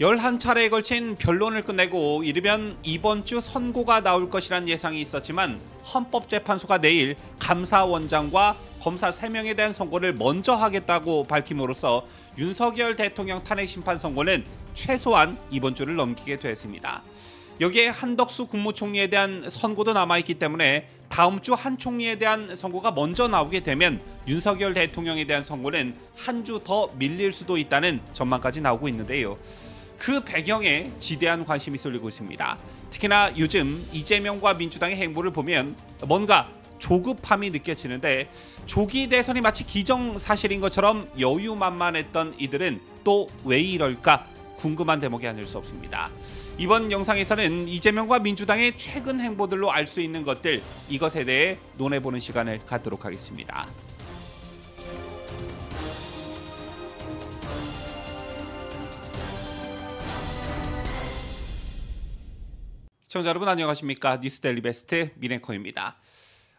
11차례에 걸친 변론을 끝내고 이르면 이번 주 선고가 나올 것이란 예상이 있었지만 헌법재판소가 내일 감사원장과 검사 3명에 대한 선고를 먼저 하겠다고 밝힘으로써 윤석열 대통령 탄핵 심판 선고는 최소한 이번 주를 넘기게 됐습니다. 여기에 한덕수 국무총리에 대한 선고도 남아있기 때문에 다음 주 한 총리에 대한 선고가 먼저 나오게 되면 윤석열 대통령에 대한 선고는 한 주 더 밀릴 수도 있다는 전망까지 나오고 있는데요. 그 배경에 지대한 관심이 쏠리고 있습니다. 특히나 요즘 이재명과 민주당의 행보를 보면 뭔가 조급함이 느껴지는데, 조기 대선이 마치 기정사실인 것처럼 여유만만했던 이들은 또 왜 이럴까 궁금한 대목이 아닐 수 없습니다. 이번 영상에서는 이재명과 민주당의 최근 행보들로 알 수 있는 것들, 이것에 대해 논해보는 시간을 갖도록 하겠습니다. 시청자 여러분 안녕하십니까? 뉴스데일리 베스트 민앵커입니다.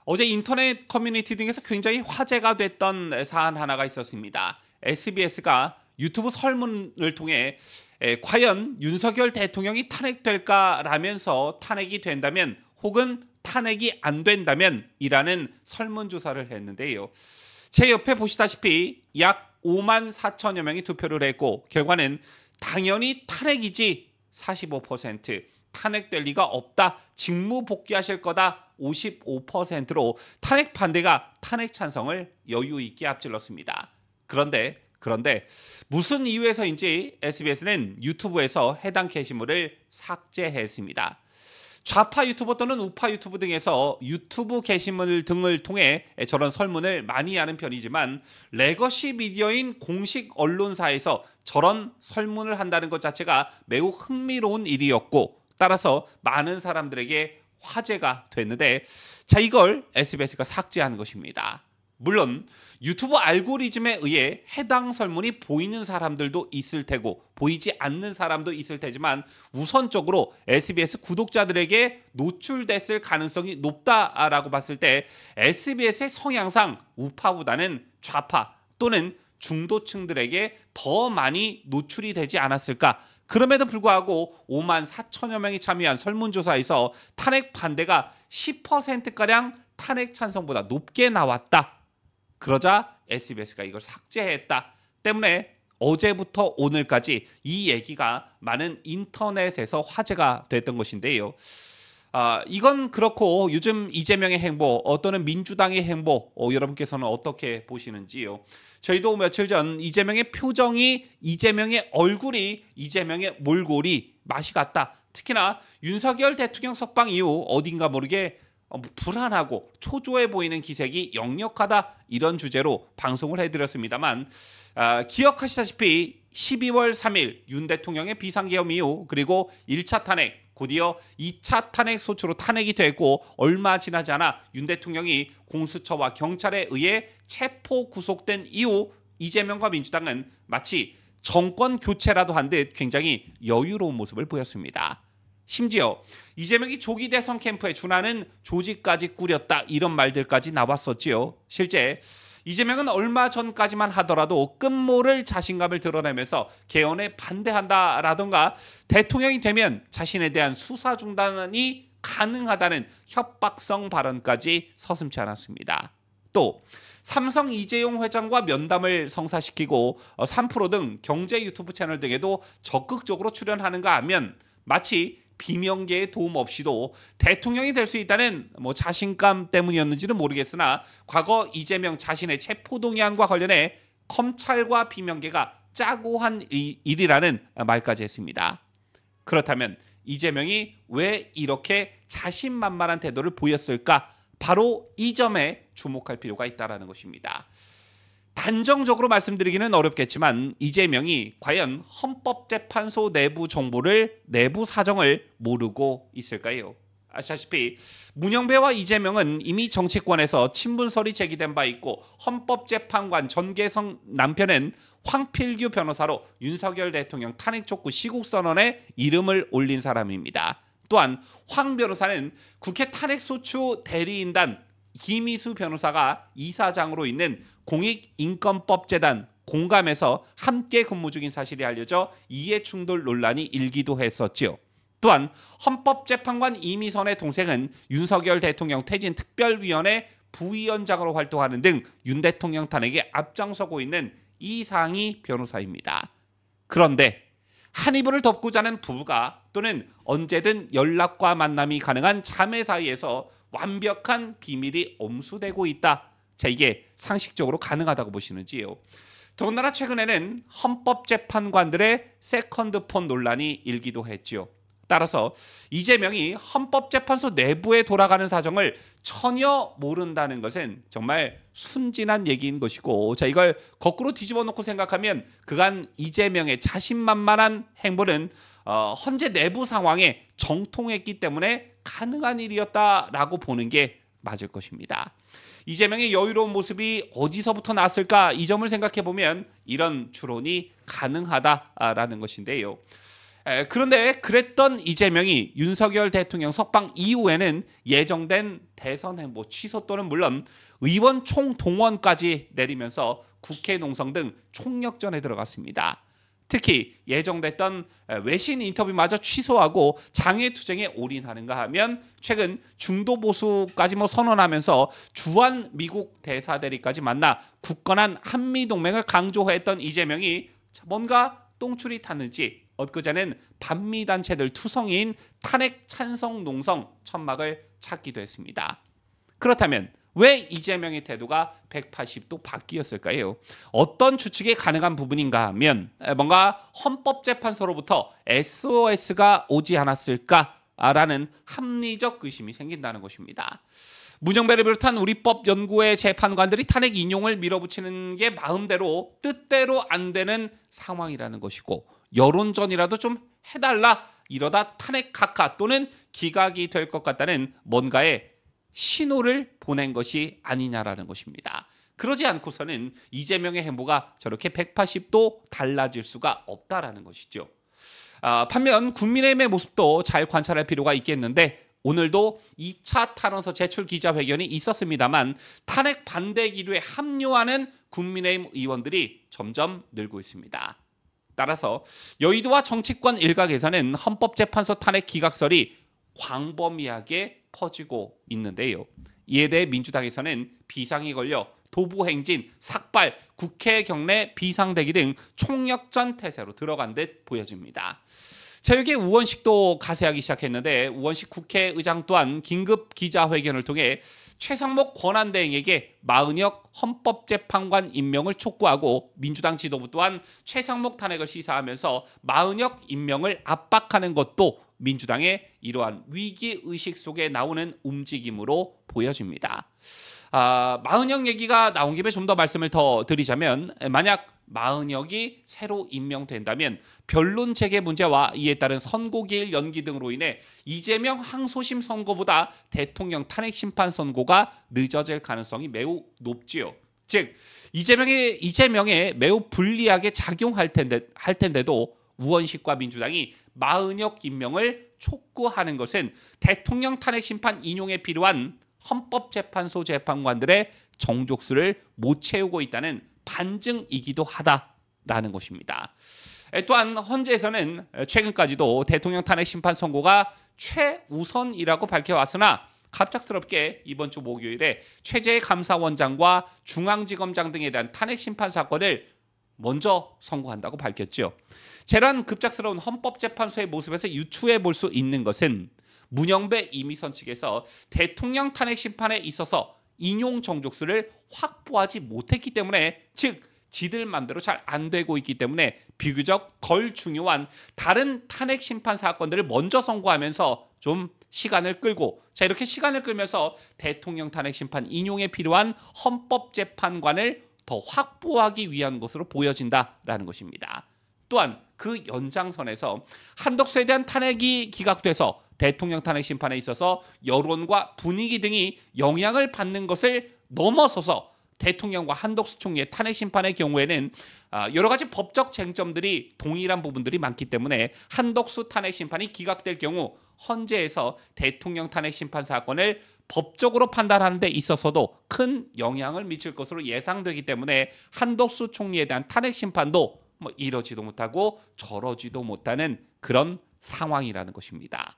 어제 인터넷 커뮤니티 등에서 굉장히 화제가 됐던 사안 하나가 있었습니다. SBS가 유튜브 설문을 통해 과연 윤석열 대통령이 탄핵될까라면서 탄핵이 된다면 혹은 탄핵이 안 된다면 이라는 설문조사를 했는데요. 제 옆에 보시다시피 약 5만 4천여 명이 투표를 했고 결과는 당연히 탄핵이지 45%, 탄핵될 리가 없다, 직무 복귀하실 거다 55%로 탄핵 반대가 탄핵 찬성을 여유 있게 앞질렀습니다. 그런데 무슨 이유에서인지 SBS는 유튜브에서 해당 게시물을 삭제했습니다. 좌파 유튜버 또는 우파 유튜브 등에서 유튜브 게시물 등을 통해 저런 설문을 많이 하는 편이지만 레거시 미디어인 공식 언론사에서 저런 설문을 한다는 것 자체가 매우 흥미로운 일이었고 따라서 많은 사람들에게 화제가 됐는데, 자, 이걸 SBS가 삭제한 것입니다. 물론 유튜브 알고리즘에 의해 해당 설문이 보이는 사람들도 있을 테고 보이지 않는 사람도 있을 테지만 우선적으로 SBS 구독자들에게 노출됐을 가능성이 높다라고 봤을 때 SBS의 성향상 우파보다는 좌파 또는 중도층들에게 더 많이 노출이 되지 않았을까. 그럼에도 불구하고 5만 4천여 명이 참여한 설문조사에서 탄핵 반대가 10%가량 탄핵 찬성보다 높게 나왔다. 그러자 SBS가 이걸 삭제했다. 때문에 어제부터 오늘까지 이 얘기가 많은 인터넷에서 화제가 됐던 것인데요. 이건 그렇고 요즘 이재명의 행보 또는 민주당의 행보 여러분께서는 어떻게 보시는지요? 저희도 며칠 전 이재명의 표정이, 이재명의 얼굴이, 이재명의 몰골이 맛이 갔다. 특히나 윤석열 대통령 석방 이후 어딘가 모르게 불안하고 초조해 보이는 기색이 역력하다, 이런 주제로 방송을 해드렸습니다만 기억하시다시피 12월 3일 윤 대통령의 비상계엄 이후 그리고 1차 탄핵, 곧이어 2차 탄핵 소추로 탄핵이 됐고 얼마 지나지 않아 윤 대통령이 공수처와 경찰에 의해 체포 구속된 이후 이재명과 민주당은 마치 정권 교체라도 한 듯 굉장히 여유로운 모습을 보였습니다. 심지어 이재명이 조기 대선 캠프에 준하는 조직까지 꾸렸다, 이런 말들까지 나왔었지요. 실제 이재명은 얼마 전까지만 하더라도 끝모를 자신감을 드러내면서 개헌에 반대한다라던가 대통령이 되면 자신에 대한 수사 중단이 가능하다는 협박성 발언까지 서슴지 않았습니다. 또 삼성 이재용 회장과 면담을 성사시키고 3프로 등 경제 유튜브 채널 등에도 적극적으로 출연하는가 하면 마치 비명계의 도움 없이도 대통령이 될 수 있다는 자신감 때문이었는지는 모르겠으나 과거 이재명 자신의 체포동의안과 관련해 검찰과 비명계가 짜고 한 일이라는 말까지 했습니다. 그렇다면 이재명이 왜 이렇게 자신만만한 태도를 보였을까? 바로 이 점에 주목할 필요가 있다는 것입니다. 단정적으로 말씀드리기는 어렵겠지만 이재명이 과연 헌법재판소 내부 정보를, 내부 사정을 모르고 있을까요? 아시다시피 문영배와 이재명은 이미 정치권에서 친분설이 제기된 바 있고 헌법재판관 전계성 남편은 황필규 변호사로 윤석열 대통령 탄핵 촉구 시국선언에 이름을 올린 사람입니다. 또한 황 변호사는 국회 탄핵소추 대리인단 김희수 변호사가 이사장으로 있는 공익인권법재단 공감해서 함께 근무 중인 사실이 알려져 이해충돌 논란이 일기도 했었지요. 또한 헌법재판관 이미선의 동생은 윤석열 대통령 퇴진 특별위원회 부위원장으로 활동하는 등 윤 대통령 탄핵에 앞장서고 있는 이상희 변호사입니다. 그런데 한 이불을 덮고 자는 부부가 또는 언제든 연락과 만남이 가능한 자매 사이에서 완벽한 비밀이 엄수되고 있다. 자, 이게 상식적으로 가능하다고 보시는지요? 더군다나 최근에는 헌법재판관들의 세컨드폰 논란이 일기도 했지요. 따라서 이재명이 헌법재판소 내부에 돌아가는 사정을 전혀 모른다는 것은 정말 순진한 얘기인 것이고, 자, 이걸 거꾸로 뒤집어 놓고 생각하면 그간 이재명의 자신만만한 행보는 헌재 내부 상황에 정통했기 때문에 가능한 일이었다라고 보는 게 맞을 것입니다. 이재명의 여유로운 모습이 어디서부터 났을까, 이 점을 생각해 보면 이런 추론이 가능하다라는 것인데요. 그런데 그랬던 이재명이 윤석열 대통령 석방 이후에는 예정된 대선 행보 취소 또는 물론 의원 총동원까지 내리면서 국회 농성 등 총력전에 들어갔습니다. 특히 예정됐던 외신 인터뷰마저 취소하고 장외투쟁에 올인하는가 하면 최근 중도 보수까지 선언하면서 주한 미국 대사대리까지 만나 굳건한 한미동맹을 강조했던 이재명이 뭔가 똥줄이 탔는지 엊그제는 반미단체들 투성이인 탄핵 찬성 농성 천막을 찾기도 했습니다. 그렇다면 왜 이재명의 태도가 180도 바뀌었을까요? 어떤 추측이 가능한 부분인가 하면 뭔가 헌법재판소로부터 SOS가 오지 않았을까라는 합리적 의심이 생긴다는 것입니다. 문영배를 비롯한 우리법 연구회 재판관들이 탄핵 인용을 밀어붙이는 게 마음대로 뜻대로 안 되는 상황이라는 것이고, 여론전이라도 좀 해달라, 이러다 탄핵 각하 또는 기각이 될 것 같다는 뭔가의 신호를 보낸 것이 아니냐라는 것입니다. 그러지 않고서는 이재명의 행보가 저렇게 180도 달라질 수가 없다라는 것이죠. 반면 국민의힘의 모습도 잘 관찰할 필요가 있겠는데, 오늘도 2차 탄원서 제출 기자회견이 있었습니다만 탄핵 반대 기류에 합류하는 국민의힘 의원들이 점점 늘고 있습니다. 따라서 여의도와 정치권 일각에서는 헌법재판소 탄핵 기각설이 광범위하게 퍼지고 있는데요. 이에 대해 민주당에서는 비상이 걸려 도보행진, 삭발, 국회 경내 비상대기 등 총력전 태세로 들어간 듯 보여집니다. 체육의 우원식도 가세하기 시작했는데, 우원식 국회의장 또한 긴급 기자회견을 통해 최상목 권한대행에게 마은혁 헌법재판관 임명을 촉구하고 민주당 지도부 또한 최상목 탄핵을 시사하면서 마은혁 임명을 압박하는 것도 민주당의 이러한 위기의식 속에 나오는 움직임으로 보여집니다. 마은혁 얘기가 나온 김에 좀 더 말씀을 더 드리자면, 만약 마은혁이 새로 임명된다면 변론 체계 문제와 이에 따른 선고기일 연기 등으로 인해 이재명 항소심 선고보다 대통령 탄핵 심판 선고가 늦어질 가능성이 매우 높지요. 즉 이재명에 매우 불리하게 작용할 텐데도 우원식과 민주당이 마은혁 임명을 촉구하는 것은 대통령 탄핵 심판 인용에 필요한 헌법재판소 재판관들의 정족수를 못 채우고 있다는 반증이기도 하다라는 것입니다. 또한 헌재에서는 최근까지도 대통령 탄핵 심판 선고가 최우선이라고 밝혀왔으나 갑작스럽게 이번 주 목요일에 최재해 감사원장과 중앙지검장 등에 대한 탄핵 심판 사건을 먼저 선고한다고 밝혔죠. 이런 급작스러운 헌법재판소의 모습에서 유추해 볼 수 있는 것은 문영배 이미선 측에서 대통령 탄핵 심판에 있어서 인용 정족수를 확보하지 못했기 때문에, 즉 지들 맘대로 잘 안 되고 있기 때문에 비교적 덜 중요한 다른 탄핵 심판 사건들을 먼저 선고하면서 좀 시간을 끌고, 자, 이렇게 시간을 끌면서 대통령 탄핵 심판 인용에 필요한 헌법재판관을 더 확보하기 위한 것으로 보여진다라는 것입니다. 또한 그 연장선에서 한덕수에 대한 탄핵이 기각돼서 대통령 탄핵 심판에 있어서 여론과 분위기 등이 영향을 받는 것을 넘어서서 대통령과 한덕수 총리의 탄핵 심판의 경우에는 여러 가지 법적 쟁점들이 동일한 부분들이 많기 때문에 한덕수 탄핵 심판이 기각될 경우 헌재에서 대통령 탄핵 심판 사건을 법적으로 판단하는 데 있어서도 큰 영향을 미칠 것으로 예상되기 때문에 한덕수 총리에 대한 탄핵 심판도 이러지도 못하고 저러지도 못하는 그런 상황이라는 것입니다.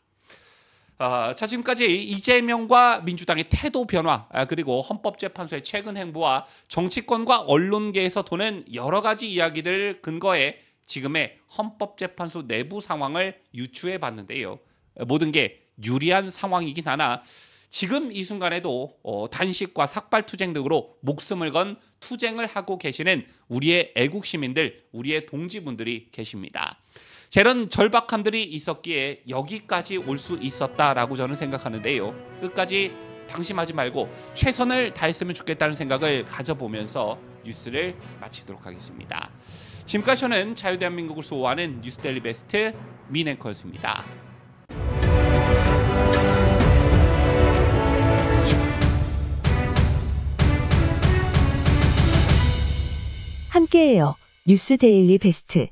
자, 지금까지 이재명과 민주당의 태도 변화, 그리고 헌법재판소의 최근 행보와 정치권과 언론계에서 도는 여러 가지 이야기들을 근거해 지금의 헌법재판소 내부 상황을 유추해 봤는데요. 모든 게 유리한 상황이긴 하나 지금 이 순간에도 단식과 삭발투쟁 등으로 목숨을 건 투쟁을 하고 계시는 우리의 애국 시민들, 우리의 동지분들이 계십니다. 저런 절박함들이 있었기에 여기까지 올 수 있었다라고 저는 생각하는데요. 끝까지 방심하지 말고 최선을 다했으면 좋겠다는 생각을 가져보면서 뉴스를 마치도록 하겠습니다. 지금까지 저는 자유대한민국을 수호하는 뉴스데일리 베스트 민앵커였습니다. 함께해요. 뉴스데일리 베스트.